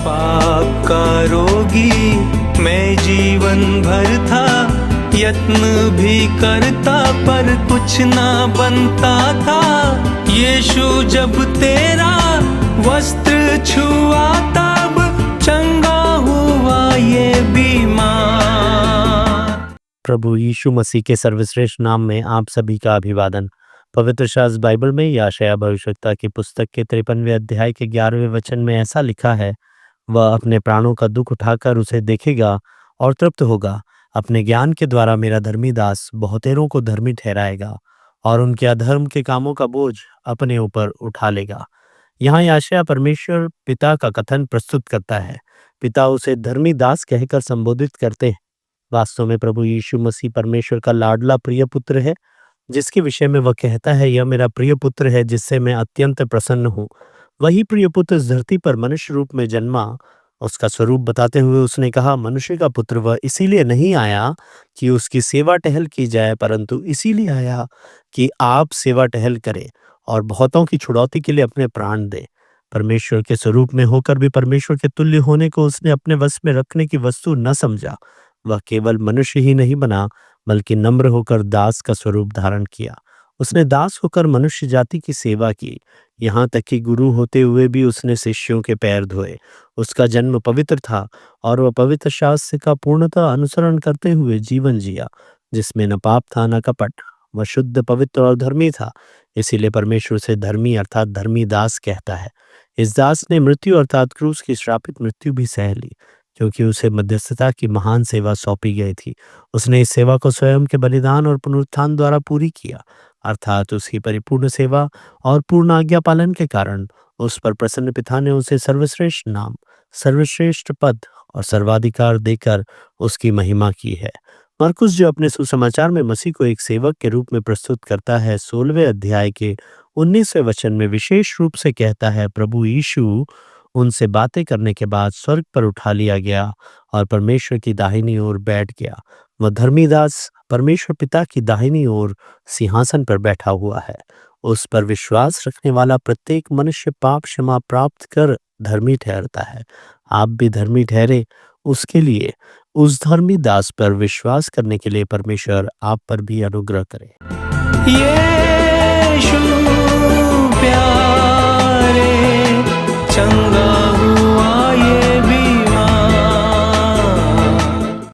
पाप का रोगी मैं जीवन भर था, यत्न भी करता पर कुछ ना बनता था। यीशु जब तेरा वस्त्र छुआ तब चंगा हुआ ये बीमार। प्रभु यीशु मसीह के सर्वश्रेष्ठ नाम में आप सभी का अभिवादन। पवित्र शास्त्र बाइबल में यशायाह भविष्यवक्ता की पुस्तक के 53वें अध्याय के 11वें वचन में ऐसा लिखा है, वह अपने प्राणों का दुख उठाकर उसे देखेगा और तृप्त होगा। अपने ज्ञान के द्वारा मेरा धर्मी दास बहुतेरों को धर्मी ठहराएगा और उनके अधर्म के कामों का बोझ अपने ऊपर उठा लेगा। यहाँ यशायाह परमेश्वर पिता का कथन प्रस्तुत करता है। पिता उसे धर्मी दास कहकर संबोधित करते हैं। वास्तव में प्रभु यीशु मसीह परमेश्वर का लाडला प्रिय पुत्र है, जिसके विषय में वह कहता है, यह मेरा प्रिय पुत्र है जिससे मैं अत्यंत प्रसन्न हूँ। वही प्रिय पुत्र इस धरती पर मनुष्य रूप में जन्मा। उसका स्वरूप बताते हुए उसने कहा, मनुष्य का पुत्र वह इसीलिए नहीं आया कि उसकी सेवा टहल की जाए, परंतु इसीलिए आया कि आप सेवा टहल करें और बहुतों की छुड़ौती के लिए अपने प्राण दे। परमेश्वर के स्वरूप में होकर भी परमेश्वर के तुल्य होने को उसने अपने वश में रखने की वस्तु न समझा। वह केवल मनुष्य ही नहीं बना, बल्कि नम्र होकर दास का स्वरूप धारण किया। उसने दास होकर मनुष्य जाति की सेवा की, यहाँ तक कि गुरु होते हुए भी उसने शिष्यों के पैर धोए। उसका जन्म पवित्र था और वह पवित्र शास्त्र का पूर्णतः अनुसरण करते हुए जीवन जिया, जिसमें न पाप था न कपट। वह शुद्ध, पवित्र और धर्मी था। इसीलिए परमेश्वर से धर्मी अर्थात धर्मी दास कहता है। इस दास ने मृत्यु अर्थात क्रूस की श्रापित मृत्यु भी सह ली, क्योंकि उसे मध्यस्थता की महान सेवा सौंपी गई थी। उसने इस सेवा को स्वयं के बलिदान और पुनरुत्थान द्वारा पूरी किया, अर्थात उसकी परिपूर्ण सेवा और पूर्ण आज्ञा पालन के कारण उस पर प्रसन्न पिता ने उसे सर्वश्रेष्ठ नाम, सर्वश्रेष्ठ पद और सर्वाधिकार देकर उसकी महिमा की है। मरकुस, जो अपने सुसमाचार में मसीह को एक सेवक के रूप में प्रस्तुत करता है, 16वें अध्याय के 19वें वचन में विशेष रूप से कहता है, प्रभु यीशु उनसे बातें करने के बाद स्वर्ग पर उठा लिया गया और परमेश्वर की दाहिनी ओर बैठ गया। वह धर्मी दास परमेश्वर पिता की दाहिनी ओर सिंहासन पर बैठा हुआ है। उस पर विश्वास रखने वाला प्रत्येक मनुष्य पाप क्षमा प्राप्त कर धर्मी ठहरता है। आप भी धर्मी ठहरे, उसके लिए उस धर्मी दास पर विश्वास करने के लिए परमेश्वर आप पर भी अनुग्रह करे। यीशु